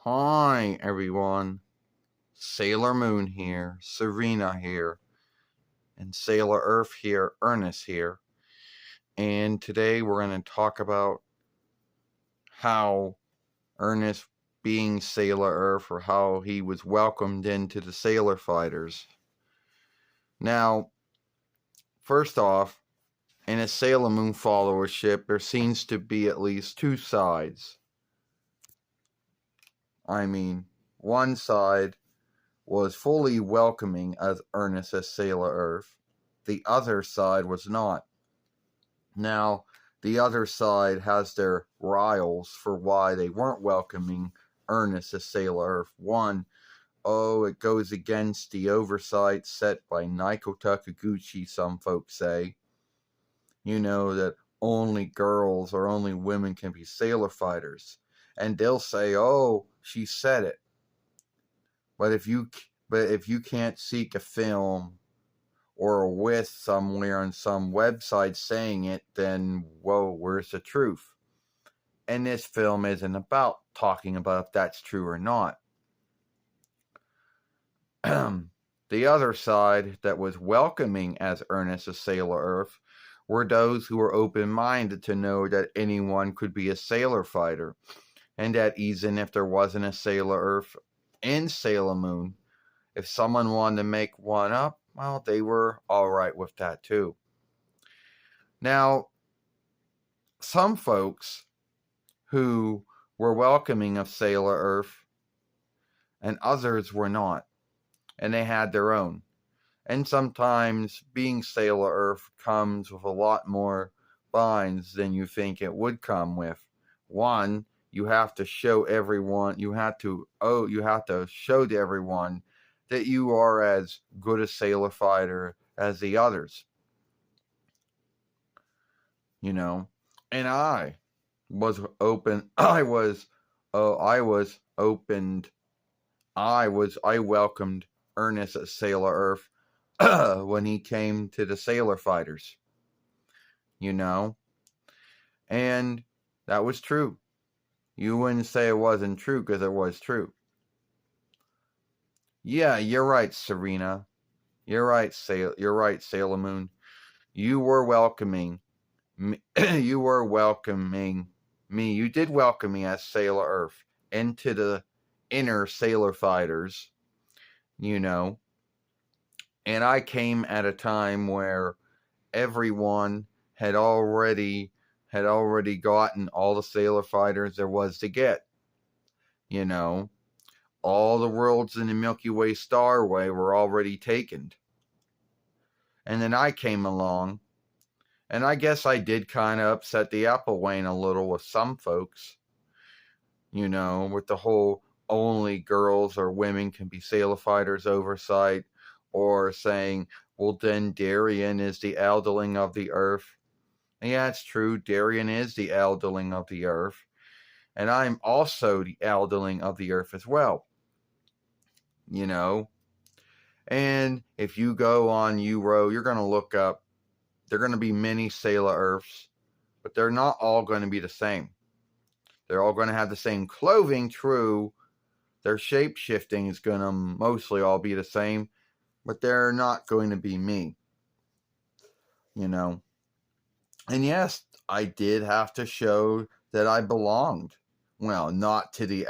Hi, everyone. Sailor Moon here, Serena here, and Sailor Earth here, Ernest here. And today we're going to talk about how Ernest, being Sailor Earth, or how he was welcomed into the Sailor Fighters. Now, first off, in a Sailor Moon followership, there seems to be at least two sides. One side was fully welcoming as Ernest as Sailor Earth. The other side was not. Now, the other side has their riles for why they weren't welcoming Ernest as Sailor Earth. One, it goes against the oversight set by Naiko Takaguchi, some folks say. That only girls or only women can be sailor fighters. And they'll say, oh, she said it. But if you can't seek a film or with somewhere on some website saying it, then whoa, where's the truth? And this film isn't about talking about if that's true or not. The other side that was welcoming as Ernest as Sailor Earth were those who were open-minded to know that anyone could be a sailor fighter, and that even if there wasn't a Sailor Earth in Sailor Moon, if someone wanted to make one up, well, they were all right with that too. Now, some folks who were welcoming of Sailor Earth and others were not, and they had their own. And sometimes being Sailor Earth comes with a lot more binds than you think it would come with. One, you have to show everyone, you have to show to everyone that you are as good a sailor fighter as the others. And I was open. I welcomed Ernest at Sailor Earth when he came to the Sailor Fighters. And that was true. You wouldn't say it wasn't true because it was true. Yeah, you're right, Serena. You're right, Sailor Moon. You were welcoming me. You were welcoming me. You did welcome me as Sailor Earth into the inner Sailor Fighters. And I came at a time where everyone had already gotten all the Sailor Fighters there was to get. All the worlds in the Milky Way Starway were already taken. And then I came along, and I guess I did kind of upset the apple wain a little with some folks. With the whole only girls or women can be sailor fighters oversight, or saying, well, then Darien is the elderling of the earth. And yeah, it's true, Darien is the elderling of the earth. And I'm also the elderling of the earth as well. And if you go on Euro, you're going to look up, there are going to be many Sailor Earths, but they're not all going to be the same. They're all going to have the same clothing, true. Their shape shifting is going to mostly all be the same, but they're not going to be me. And yes, I did have to show that I belonged. Well, not to the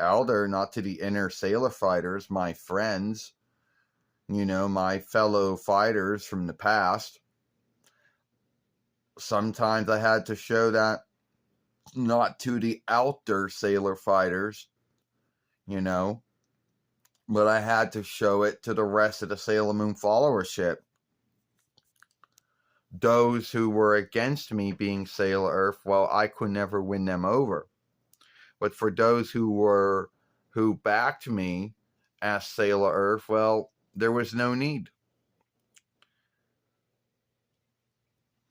inner Sailor Fighters, my friends, my fellow fighters from the past. Sometimes I had to show that not to the outer Sailor Fighters, but I had to show it to the rest of the Sailor Moon followership. Those who were against me being Sailor Earth, well, I could never win them over. But for those who backed me as Sailor Earth, well, there was no need.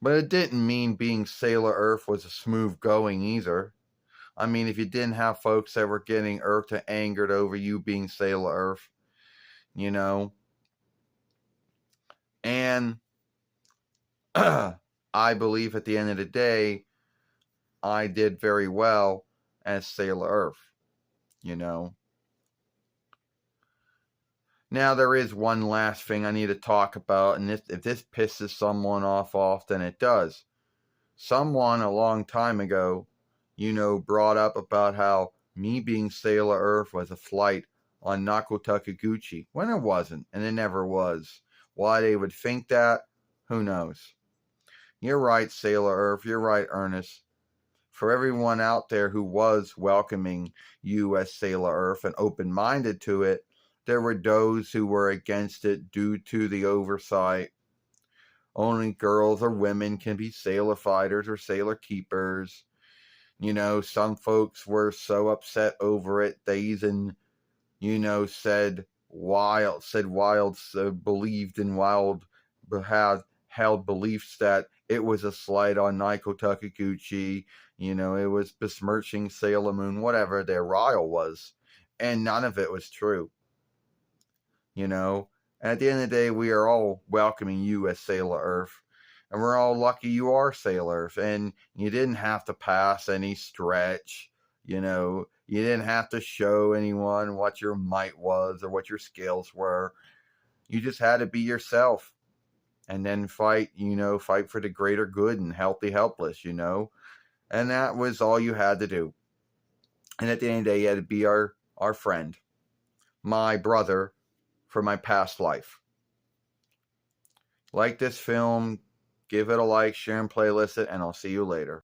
But it didn't mean being Sailor Earth was a smooth going either. If you didn't have folks that were getting irked and angered over you being Sailor Earth, And I believe at the end of the day, I did very well as Sailor Earth, Now, there is one last thing I need to talk about, and if this pisses someone off often, it does. Someone a long time ago, brought up about how me being Sailor Earth was a flight on Nakotakaguchi, when it wasn't, and it never was. Why they would think that, who knows? You're right, Sailor Earth. You're right, Ernest. For everyone out there who was welcoming you as Sailor Earth and open minded to it, there were those who were against it due to the oversight. Only girls or women can be sailor fighters or sailor keepers. Some folks were so upset over it, they even, believed in wild, had held beliefs that it was a slight on Naiko Takaguchi, it was besmirching Sailor Moon, whatever their rile was. And none of it was true, you know. And at the end of the day, we are all welcoming you as Sailor Earth. And we're all lucky you are Sailor Earth. And you didn't have to pass any stretch, You didn't have to show anyone what your might was or what your skills were. You just had to be yourself. And then fight for the greater good and healthy helpless, And that was all you had to do. And at the end of the day, you had to be our friend, my brother from my past life. Like this film, give it a like, share and playlist it, and I'll see you later.